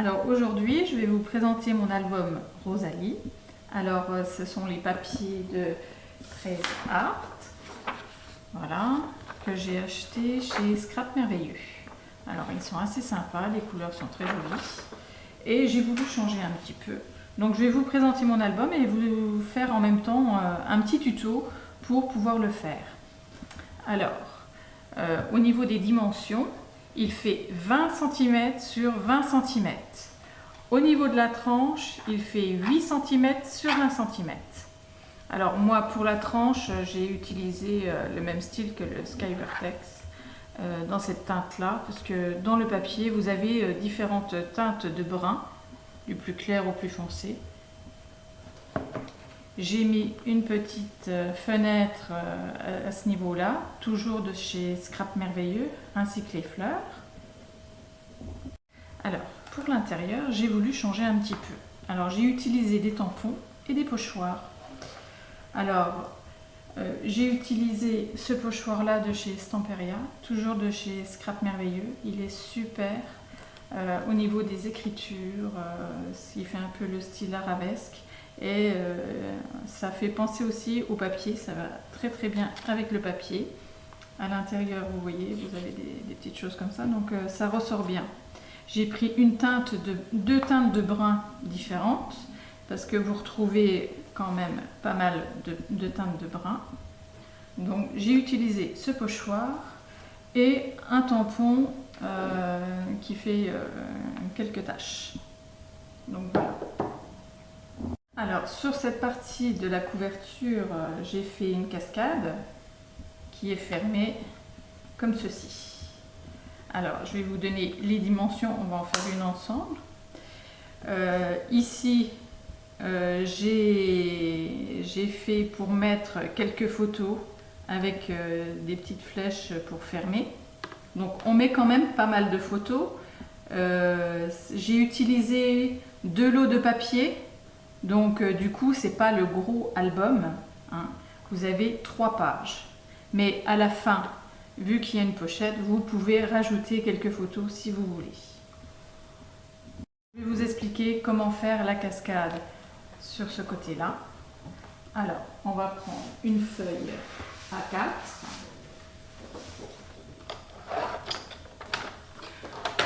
Alors aujourd'hui, je vais vous présenter mon album Rosalie. Alors ce sont les papiers de 13 Art, voilà, que j'ai acheté chez Scrap Merveilleux. Alors ils sont assez sympas, les couleurs sont très jolies et j'ai voulu changer un petit peu. Donc je vais vous présenter mon album et vous faire en même temps un petit tuto pour pouvoir le faire. Alors, au niveau des dimensions, il fait 20 cm sur 20 cm. Au niveau de la tranche, il fait 8 cm sur 1 cm. Alors moi, pour la tranche, j'ai utilisé le même style que le Sky Vertex dans cette teinte-là, parce que dans le papier, vous avez différentes teintes de brun, du plus clair au plus foncé. J'ai mis une petite fenêtre à ce niveau-là, toujours de chez Scrap Merveilleux, ainsi que les fleurs. Alors, pour l'intérieur, j'ai voulu changer un petit peu. Alors, j'ai utilisé des tampons et des pochoirs. Alors, j'ai utilisé ce pochoir-là de chez Stamperia, toujours de chez Scrap Merveilleux. Il est super au niveau des écritures, il fait un peu le style arabesque. Et ça fait penser aussi au papier, ça va très très bien avec le papier. À l'intérieur, vous voyez, vous avez des petites choses comme ça, donc ça ressort bien. J'ai pris deux teintes de brun différentes, parce que vous retrouvez quand même pas mal de teintes de brun. Donc j'ai utilisé ce pochoir et un tampon qui fait quelques taches. Donc voilà. Alors sur cette partie de la couverture, j'ai fait une cascade qui est fermée comme ceci. Alors je vais vous donner les dimensions, on va en faire une ensemble. Ici j'ai fait pour mettre quelques photos avec des petites flèches pour fermer. Donc on met quand même pas mal de photos. J'ai utilisé 2 lots de papier. Donc du coup, c'est pas le gros album, hein. Vous avez 3 pages. Mais à la fin, vu qu'il y a une pochette, vous pouvez rajouter quelques photos si vous voulez. Je vais vous expliquer comment faire la cascade sur ce côté-là. Alors, on va prendre une feuille A4.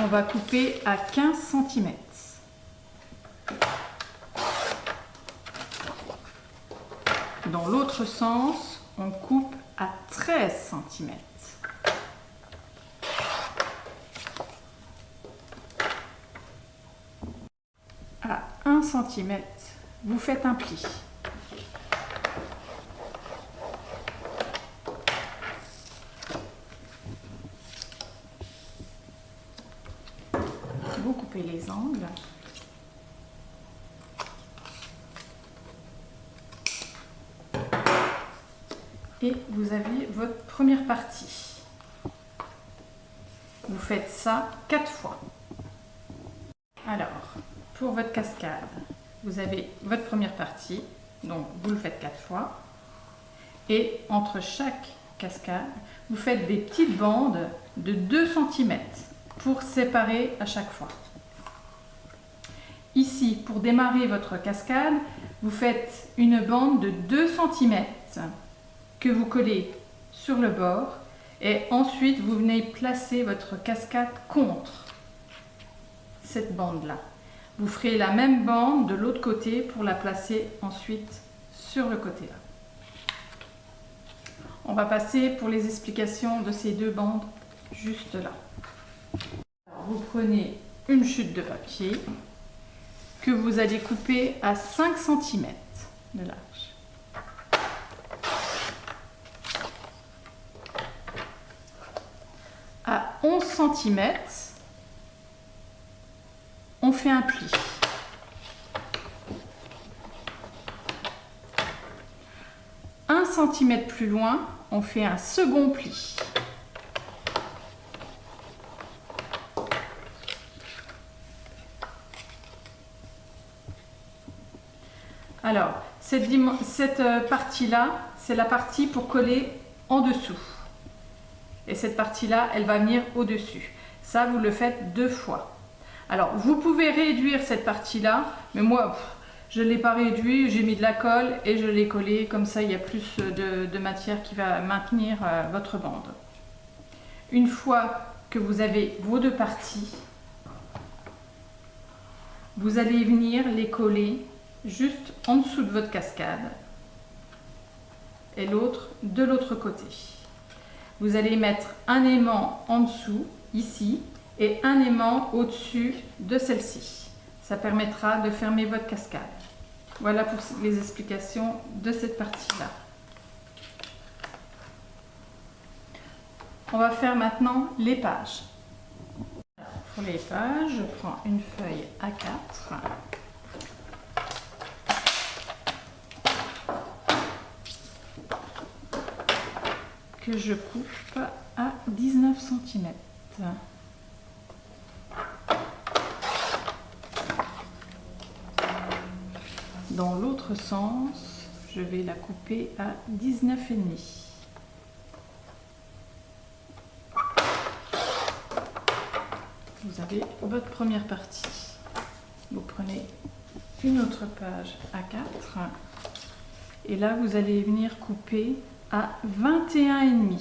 On va couper à 15 cm. Dans l'autre sens, on coupe à 13 cm. À 1 cm, vous faites un pli. Vous coupez les angles. Et vous avez votre première partie. Vous faites ça 4 fois. Alors, pour votre cascade, vous avez votre première partie, donc vous le faites 4 fois. Et entre chaque cascade, vous faites des petites bandes de 2 cm pour séparer à chaque fois. Ici, pour démarrer votre cascade, vous faites une bande de 2 cm que vous collez sur le bord et ensuite vous venez placer votre cascade contre cette bande là. Vous ferez la même bande de l'autre côté pour la placer ensuite sur le côté là. On va passer pour les explications de ces 2 bandes juste là. Alors, vous prenez une chute de papier que vous allez couper à 5 cm de large. À 11 cm, on fait un pli. Un centimètre plus loin, on fait un second pli. Alors, cette partie-là, c'est la partie pour coller en dessous. Et cette partie-là, elle va venir au-dessus. Ça, vous le faites 2 fois. Alors, vous pouvez réduire cette partie-là, mais moi, je ne l'ai pas réduit, j'ai mis de la colle et je l'ai collé. Comme ça, il y a plus de matière qui va maintenir votre bande. Une fois que vous avez vos deux parties, vous allez venir les coller juste en dessous de votre cascade et l'autre de l'autre côté. Vous allez mettre un aimant en dessous, ici, et un aimant au-dessus de celle-ci. Ça permettra de fermer votre cascade. Voilà pour les explications de cette partie-là. On va faire maintenant les pages. Pour les pages, je prends une feuille A4. Que je coupe à 19 cm. Dans l'autre sens, je vais la couper à 19,5. Vous avez votre première partie. Vous prenez une autre page A4 et là vous allez venir couper à 21,5.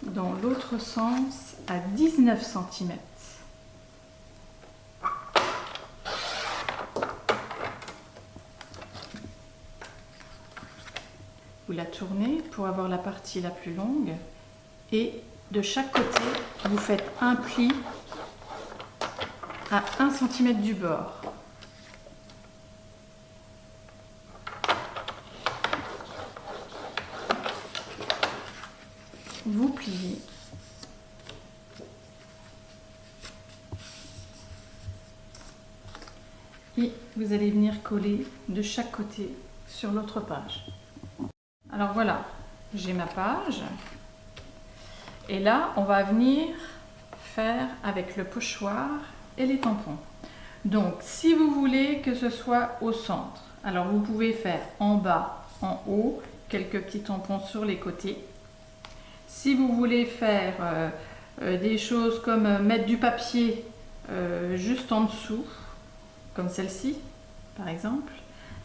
Dans l'autre sens à 19 cm. Vous la tournez pour avoir la partie la plus longue et de chaque côté, vous faites un pli à 1 cm du bord. Vous pliez. Et vous allez venir coller de chaque côté sur l'autre page. Alors voilà, j'ai ma page. Et là, on va venir faire avec le pochoir et les tampons. Donc, si vous voulez que ce soit au centre, alors vous pouvez faire en bas, en haut, quelques petits tampons sur les côtés. Si vous voulez faire des choses comme mettre du papier juste en dessous, comme celle-ci, par exemple,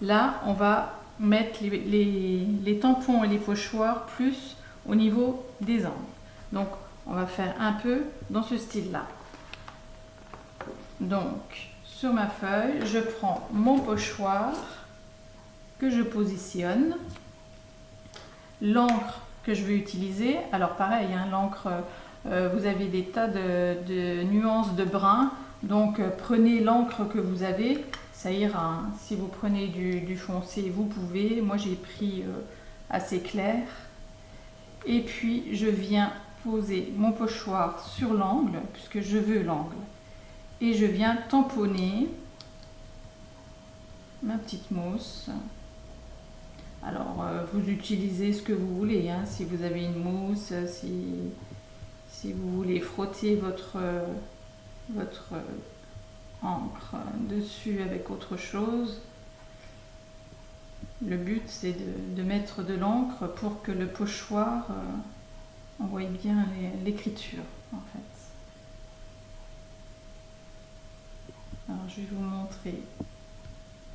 là, on va mettre les tampons et les pochoirs plus au niveau des angles. Donc, on va faire un peu dans ce style-là. Donc, sur ma feuille, je prends mon pochoir que je positionne, l'encre que je vais utiliser. Alors pareil, hein, l'encre, vous avez des tas de nuances de brun, donc prenez l'encre que vous avez, ça ira. Hein. Si vous prenez du foncé, vous pouvez. Moi, j'ai pris assez clair. Et puis, je viens poser mon pochoir sur l'angle, puisque je veux l'angle. Et je viens tamponner ma petite mousse. Alors, vous utilisez ce que vous voulez, hein, si vous avez une mousse, si vous voulez frotter votre encre dessus avec autre chose. Le but, c'est de mettre de l'encre pour que le pochoir envoie bien l'écriture, en fait. Alors, je vais vous montrer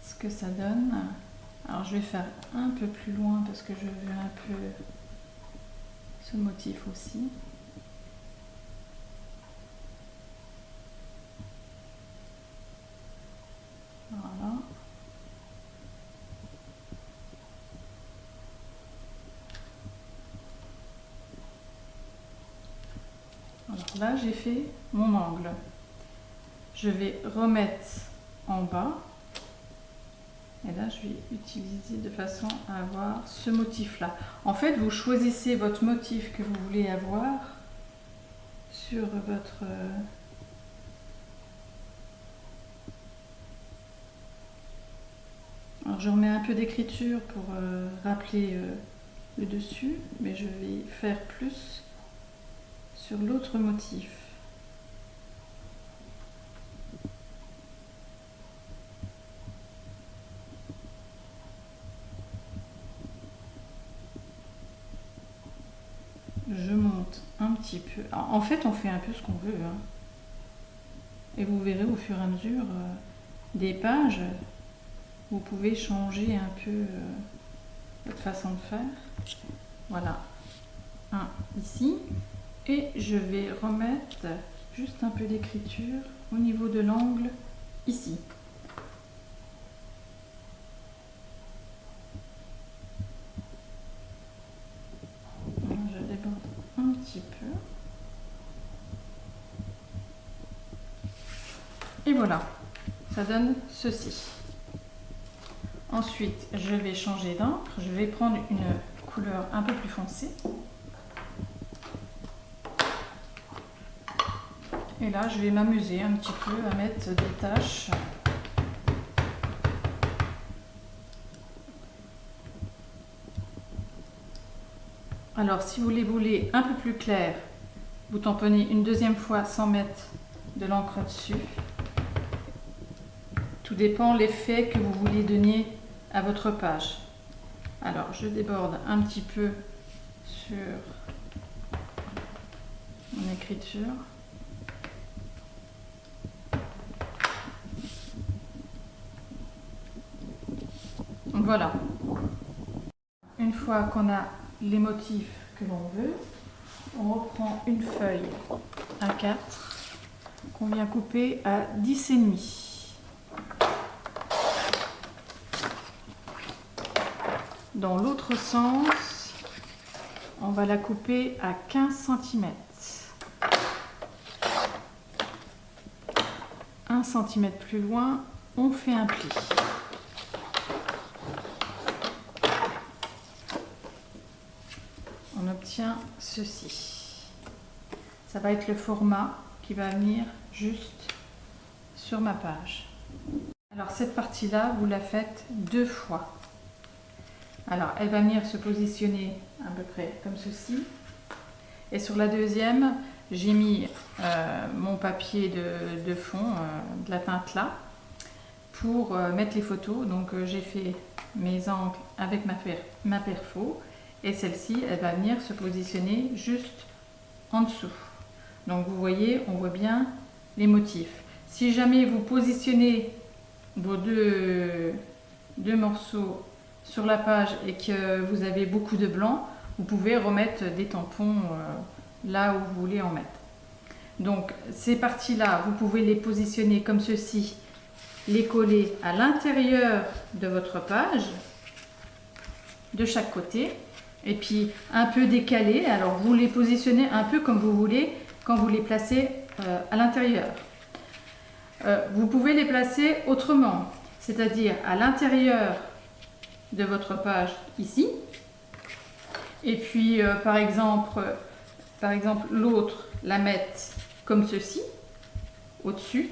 ce que ça donne. Alors, je vais faire un peu plus loin parce que je veux un peu ce motif aussi. Voilà. Alors là, j'ai fait mon angle. Je vais remettre en bas. Et là, je vais utiliser de façon à avoir ce motif-là. En fait, vous choisissez votre motif que vous voulez avoir sur votre... Alors, je remets un peu d'écriture pour rappeler le dessus, mais je vais faire plus sur l'autre motif. je monte un petit peu. En fait, on fait un peu ce qu'on veut, hein. Et vous verrez au fur et à mesure des pages, vous pouvez changer un peu votre façon de faire. Voilà, un ici. Et je vais remettre juste un peu d'écriture au niveau de l'angle ici. Je déborde un petit peu. Et voilà, ça donne ceci. Ensuite, je vais changer d'encre. Je vais prendre une couleur un peu plus foncée. Et là, je vais m'amuser un petit peu à mettre des taches. Alors, si vous les voulez un peu plus clair, vous tamponnez une deuxième fois sans mettre de l'encre dessus. Tout dépend de l'effet que vous voulez donner à votre page. Alors, je déborde un petit peu sur mon écriture. Donc voilà. Une fois qu'on a les motifs que l'on veut, on reprend une feuille A4 qu'on vient couper à 10,5. Dans l'autre sens, on va la couper à 15 cm. 1 cm plus loin, on fait un pli. On obtient ceci. Ça va être le format qui va venir juste sur ma page. Alors cette partie-là, vous la faites 2 fois. Alors elle va venir se positionner à peu près comme ceci. Et sur la deuxième, j'ai mis mon papier de fond, de la teinte là, pour mettre les photos. Donc j'ai fait mes angles avec ma perfo. Et celle-ci, elle va venir se positionner juste en dessous. Donc vous voyez, on voit bien les motifs. Si jamais vous positionnez vos deux morceaux sur la page et que vous avez beaucoup de blanc, vous pouvez remettre des tampons là où vous voulez en mettre. Donc ces parties-là, vous pouvez les positionner comme ceci, les coller à l'intérieur de votre page, de chaque côté. Et puis un peu décalé, alors vous les positionnez un peu comme vous voulez quand vous les placez à l'intérieur. Vous pouvez les placer autrement, c'est-à-dire à l'intérieur de votre page ici. Et puis par exemple l'autre la mettre comme ceci, au-dessus.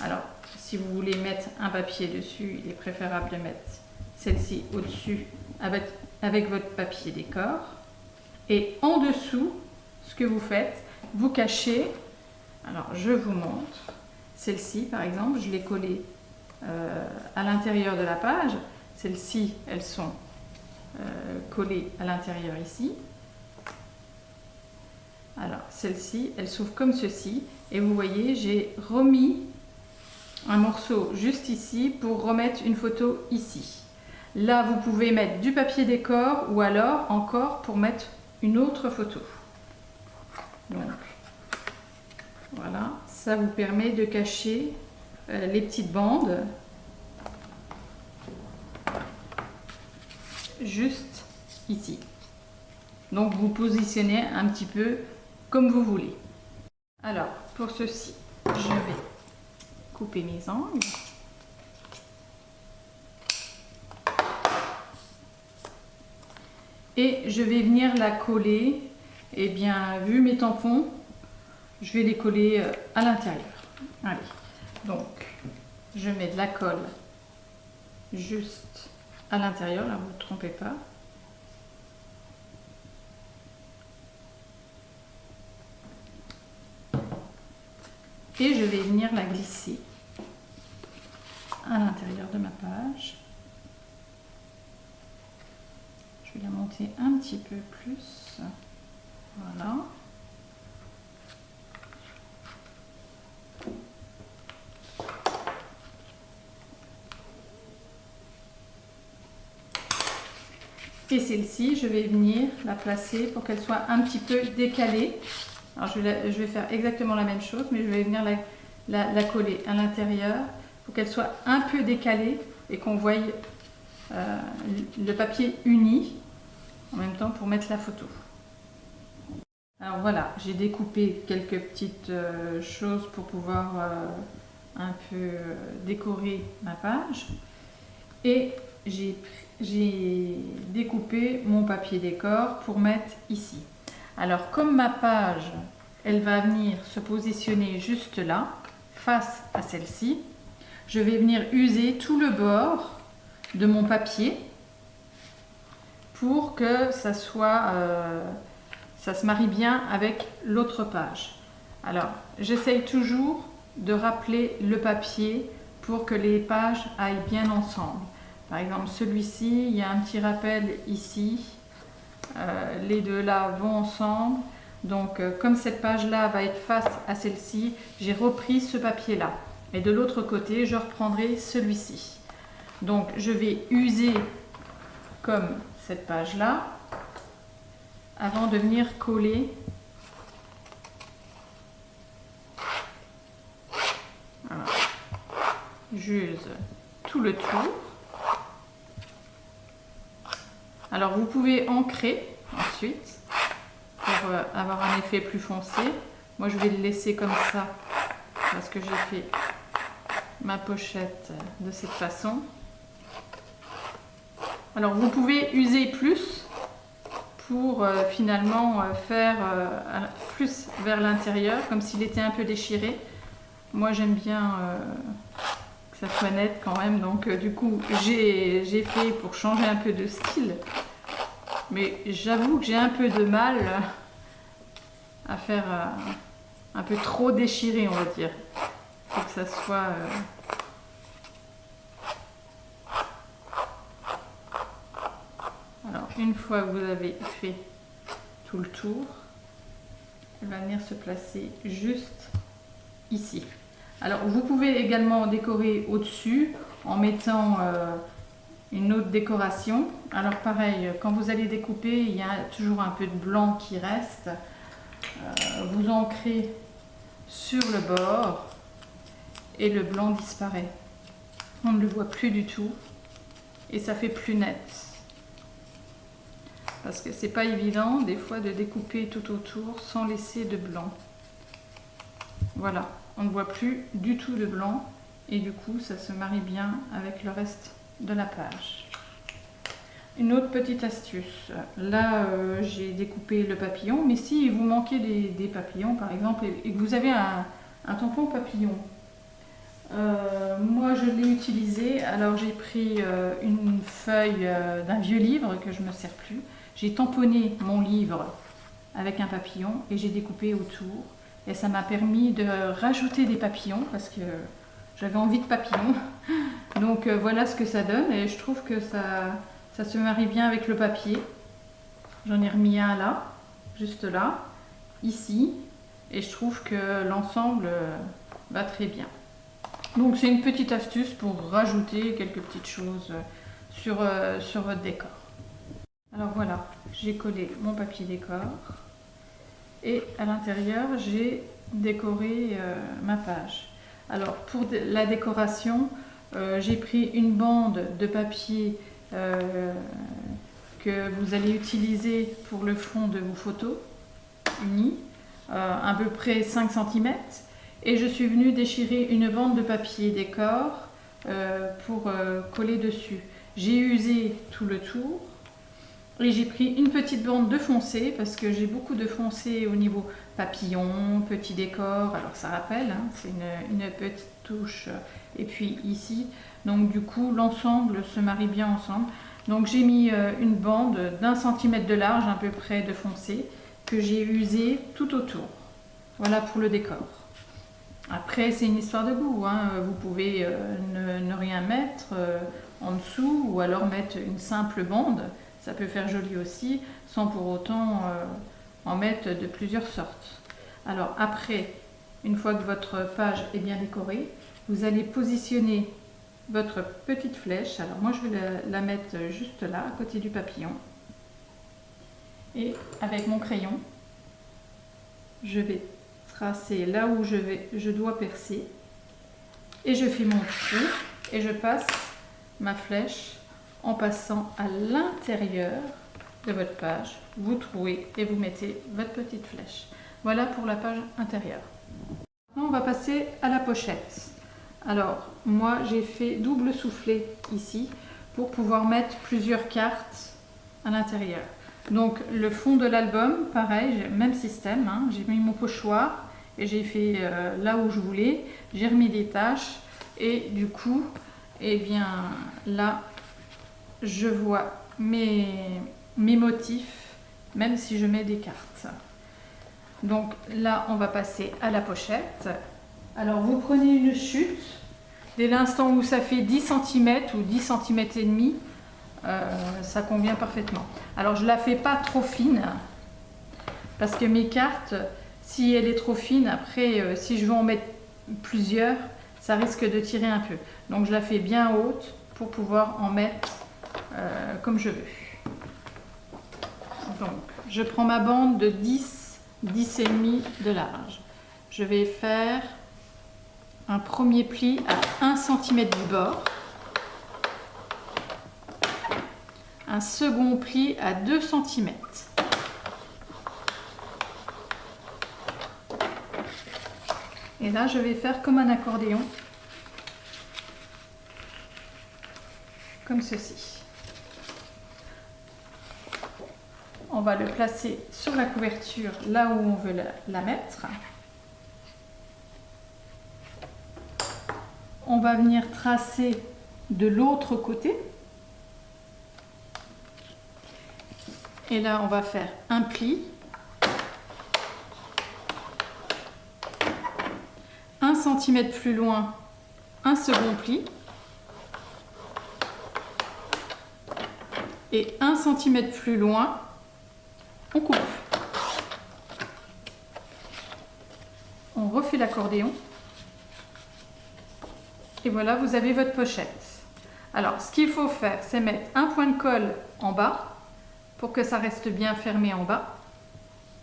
Alors si vous voulez mettre un papier dessus, il est préférable de mettre celle-ci au-dessus avec votre papier décor. Et en dessous, ce que vous faites, vous cachez. Alors je vous montre. Celle-ci par exemple, je l'ai collée à l'intérieur de la page. Celles-ci, elles sont collées à l'intérieur ici. Alors celle-ci, elle s'ouvre comme ceci. Et vous voyez, j'ai remis un morceau juste ici pour remettre une photo ici. Là, vous pouvez mettre du papier décor ou alors encore pour mettre une autre photo. Donc, voilà, ça vous permet de cacher les petites bandes juste ici. Donc, vous positionnez un petit peu comme vous voulez. Alors, pour ceci, je vais couper mes angles. Et je vais venir la coller. Et bien, vu mes tampons, je vais les coller à l'intérieur. Allez, donc je mets de la colle juste à l'intérieur, là vous ne vous trompez pas. Et je vais venir la glisser à l'intérieur de ma page. Je vais la monter un petit peu plus. Voilà. Et celle-ci, je vais venir la placer pour qu'elle soit un petit peu décalée. Alors je vais faire exactement la même chose, mais je vais venir la coller à l'intérieur pour qu'elle soit un peu décalée et qu'on voie le papier uni en même temps pour mettre la photo. Alors voilà, j'ai découpé quelques petites choses pour pouvoir un peu décorer ma page. Et j'ai découpé mon papier décor pour mettre ici. Alors comme ma page, elle va venir se positionner juste là, face à celle-ci, je vais venir user tout le bord de mon papier pour que ça soit, ça se marie bien avec l'autre page. Alors j'essaye toujours de rappeler le papier pour que les pages aillent bien ensemble. Par exemple, celui-ci, il y a un petit rappel ici. Les deux là vont ensemble. Donc, comme cette page-là va être face à celle-ci, j'ai repris ce papier-là. Et de l'autre côté, je reprendrai celui-ci. Donc, je vais user comme cette page-là avant de venir coller. Voilà. J'use tout le tour. Alors vous pouvez ancrer ensuite pour avoir un effet plus foncé. Moi je vais le laisser comme ça parce que j'ai fait ma pochette de cette façon. Alors vous pouvez user plus pour finalement faire plus vers l'intérieur comme s'il était un peu déchiré. Moi j'aime bien que ça soit net quand même, donc du coup j'ai fait pour changer un peu de style, mais j'avoue que j'ai un peu de mal à faire un peu trop déchiré, on va dire. Il faut que ça soit alors une fois que vous avez fait tout le tour, elle va venir se placer juste ici. Alors vous pouvez également décorer au-dessus en mettant une autre décoration. Alors pareil, quand vous allez découper, il y a toujours un peu de blanc qui reste. Vous ancrez sur le bord et le blanc disparaît. On ne le voit plus du tout et ça fait plus net. Parce que c'est pas évident des fois de découper tout autour sans laisser de blanc. Voilà. On ne voit plus du tout de blanc et du coup ça se marie bien avec le reste de la page. Une autre petite astuce, là j'ai découpé le papillon, mais si vous manquez des papillons par exemple et que vous avez un tampon papillon, moi je l'ai utilisé, alors j'ai pris une feuille d'un vieux livre que je ne me sers plus, j'ai tamponné mon livre avec un papillon et j'ai découpé autour. Et ça m'a permis de rajouter des papillons parce que j'avais envie de papillons. Donc voilà ce que ça donne et je trouve que ça se marie bien avec le papier. J'en ai remis un là, juste là, ici. Et je trouve que l'ensemble va très bien. Donc c'est une petite astuce pour rajouter quelques petites choses sur votre décor. Alors voilà, j'ai collé mon papier décor. Et à l'intérieur, j'ai décoré ma page. Alors pour la décoration, j'ai pris une bande de papier que vous allez utiliser pour le fond de vos photos unies, à peu près 5 cm. Et je suis venue déchirer une bande de papier décor pour coller dessus. J'ai usé tout le tour. Et j'ai pris une petite bande de foncé parce que j'ai beaucoup de foncé au niveau papillon, petit décor. Alors ça rappelle, hein, c'est une petite touche. Et puis ici, donc du coup l'ensemble se marie bien ensemble. Donc j'ai mis une bande d'1 cm de large à peu près de foncé que j'ai usé tout autour. Voilà pour le décor. Après c'est une histoire de goût, hein. Vous pouvez ne rien mettre en dessous ou alors mettre une simple bande. Ça peut faire joli aussi, sans pour autant en mettre de plusieurs sortes. Alors après, une fois que votre page est bien décorée, vous allez positionner votre petite flèche. Alors moi je vais la mettre juste là, à côté du papillon. Et avec mon crayon, je vais tracer là où je dois percer. Et je fais mon trou et je passe ma flèche en passant à l'intérieur de votre page. Vous trouez et vous mettez votre petite flèche. Voilà pour la page intérieure. Maintenant, on va passer à la pochette. Alors, moi, j'ai fait double soufflet ici pour pouvoir mettre plusieurs cartes à l'intérieur. Donc, le fond de l'album, pareil, même système. Hein, j'ai mis mon pochoir et j'ai fait là où je voulais. J'ai remis des taches et du coup, eh bien, là, je vois mes motifs, même si je mets des cartes. Donc là, on va passer à la pochette. Alors, vous prenez une chute. Dès l'instant où ça fait 10 cm ou 10 cm et demi, ça convient parfaitement. Alors, je ne la fais pas trop fine, parce que mes cartes, si elle est trop fine, après, si je veux en mettre plusieurs, ça risque de tirer un peu. Donc, je la fais bien haute pour pouvoir en mettre comme je veux. Donc, je prends ma bande de 10,5 de large. Je vais faire un premier pli à 1 cm du bord, un second pli à 2 cm. Et là, je vais faire comme un accordéon, comme ceci. On va le placer sur la couverture, là où on veut la mettre. On va venir tracer de l'autre côté. Et là, on va faire un pli. 1 cm plus loin, un second pli. Et 1 cm plus loin, on coupe. On refait l'accordéon. Et voilà, vous avez votre pochette. Alors, ce qu'il faut faire, c'est mettre un point de colle en bas pour que ça reste bien fermé en bas,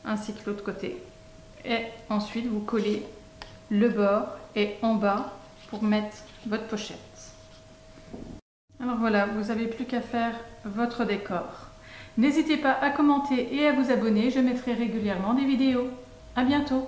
ainsi que l'autre côté. Et ensuite, vous collez le bord et en bas pour mettre votre pochette. Alors voilà, vous n'avez plus qu'à faire votre décor. N'hésitez pas à commenter et à vous abonner, je mettrai régulièrement des vidéos. À bientôt!